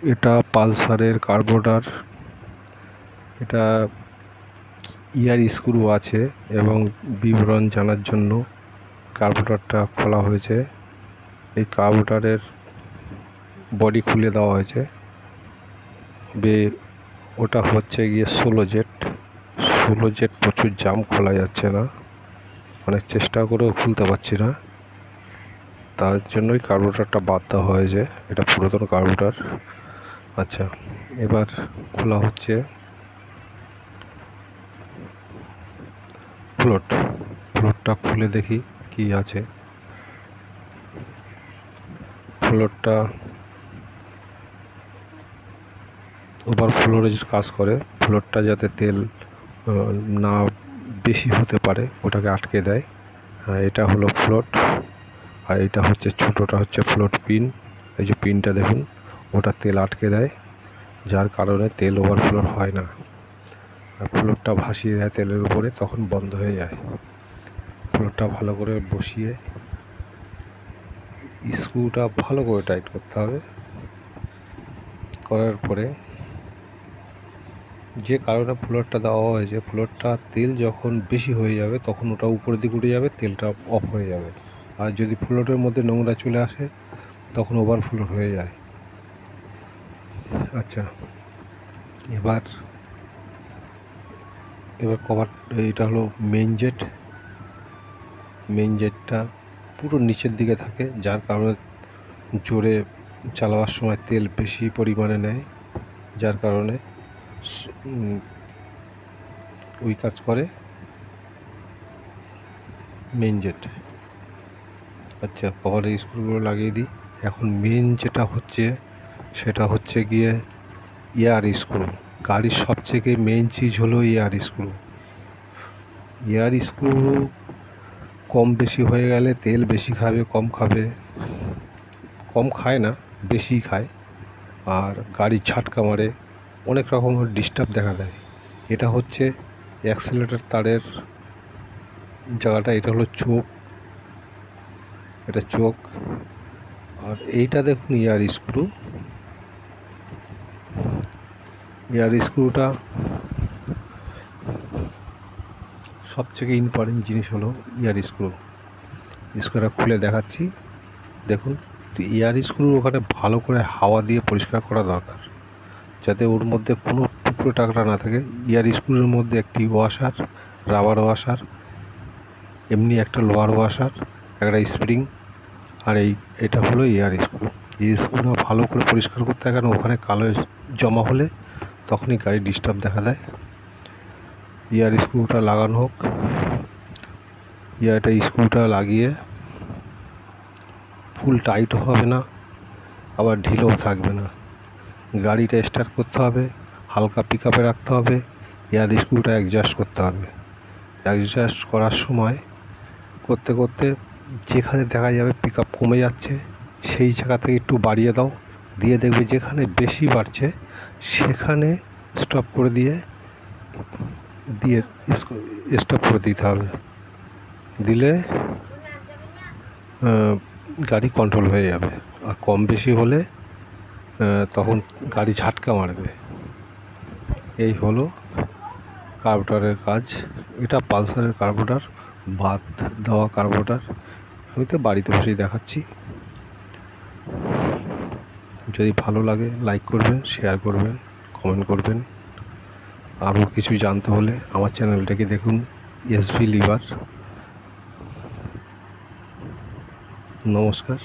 এটা পালসারের কার্বোরেটর। এটা ইয়ার স্ক্রু আছে এবং বিবরণ জানার জন্য কার্বোরেটরটা খোলা হয়েছে। এই কার্বোরেটরের বডি খুলে দেওয়া হয়েছে। ওটা হচ্ছে গিয়ে 16 জেট। 16 জেট প্রচুর জাম, খোলা যাচ্ছে না, অনেক চেষ্টা করেও খুলতে পারছি না, তার জন্যই কার্বোরেটরটা বাদ দেওয়া হয়েছে। এটা পুরাতন কার্বোরেটর। আচ্ছা, এবার খোলা হচ্ছে ফ্লোরটা খুলে দেখি কি আছে। ফ্লোরটা ওভারফ্লোরের কাজ করে। ফ্লোরটা যাতে তেল না বেশি হতে পারে ওটাকে আটকে দেয়। এটা হলো ফ্লোট, আর এটা হচ্ছে ছোটোটা হচ্ছে ফ্লোট পিন। এই যে পিনটা দেখুন, ওটা তেল আটকে দেয়, যার কারণে তেল ওভারফ্লো হয় না। আর ফ্লোরটা ভাসিয়ে দেয় তেলের উপরে, তখন বন্ধ হয়ে যায়। ফ্লোরটা ভালো করে বসিয়ে স্ক্রুটা ভালো করে টাইট করতে হবে। করার পরে যে কারণে ফ্লোরটা দেওয়া হয়েছে, ফ্লোরটা তেল যখন বেশি হয়ে যাবে তখন ওটা উপরের দিকে উঠে যাবে, তেলটা অফ হয়ে যাবে। আর যদি ফ্লোরের মধ্যে নোংরা চলে আসে তখন ওভারফ্লো হয়ে যায়। আচ্ছা, এবার কভার, এটা হলো মেইন জেট। মেইন জেটটা পুরো নিচের দিকে থাকে, যার কারণে জোরে চালাবার সময় তেল বেশি পরিমাণে নেয়, যার কারণে ওই কাজ করে মেইন জেট। আচ্ছা, কভারের স্ক্রুগুলো লাগিয়ে দিই। এখন মেইন যেটা হচ্ছে সেটা হচ্ছে গিয়ে এয়ার স্ক্রু। গাড়ির সবথেকে মেইন চিজ হলো এয়ার স্ক্রু। এয়ার স্ক্রু কম বেশি হয়ে গেলে তেল বেশি খাবে, কম খাবে, কম খায় না, বেশি খায়, আর গাড়ি ঝাটকা মারে, অনেক রকম ডিস্টার্ব দেখা দেয়। এটা হচ্ছে অ্যাক্সিলারেটর তারের জায়গাটা, এটা হলো চোখ, এটা চোখ। আর এইটা দেখুন এয়ার স্ক্রু। এয়ার স্ক্রুটা সবথেকে ইম্পর্টেন্ট জিনিস হলো এয়ার স্ক্রু। স্ক্রুটা খুলে দেখাচ্ছি, দেখুন। এয়ার স্ক্রু ওখানে ভালো করে হাওয়া দিয়ে পরিষ্কার করা দরকার, যাতে ওর মধ্যে কোনো টুকরো টাকরা না থাকে। এয়ার স্ক্রুর মধ্যে একটি ওয়াশার, রাবার ওয়াশার, এমনি একটা লোহার ওয়াশার, একটা স্প্রিং, আর এটা হলো এয়ার স্ক্রু। এই স্ক্রুটা ভালো করে পরিষ্কার করতে হয়, কারণ ওখানে কালো জমা হলে তখনই গাড়ি ডিস্টার্ব দেখা দেয়। এয়ার স্ক্রুটা লাগানো হোক। এয়ারটা স্ক্রুটা লাগিয়ে ফুল টাইটও হবে না, আবার ঢিলেও থাকবে না। গাড়িটা স্টার্ট করতে হবে, হালকা পিক আপে রাখতে হবে, এয়ার স্ক্রুটা অ্যাডজাস্ট করতে হবে। অ্যাডজাস্ট করার সময় করতে করতে যেখানে দেখা যাবে পিক আপ কমে যাচ্ছে সেই জায়গা থেকে একটু বাড়িয়ে দাও, দিয়ে দেখবে যেখানে বেশি বাড়ছে সেখানে স্টপ করে দিয়ে স্টপ করে দিতে হবে। দিলে গাড়ি কন্ট্রোল হয়ে যাবে। আর কম বেশি হলে তখন গাড়ি ঝাটকা মারবে। এই হলো কার্বোরেটরের কাজ। এটা পালসারের কার্বোরেটর, বাদ দেওয়া কার্বোরেটর। আমি তো বাড়িতে বসেই দেখাচ্ছি। যদি ভালো লাগে লাইক করবেন, শেয়ার করবেন, কমেন্ট করবেন। আরও কিছু জানতে হলে আমার চ্যানেলটাকে দেখুন, এসভি লিভার। নমস্কার।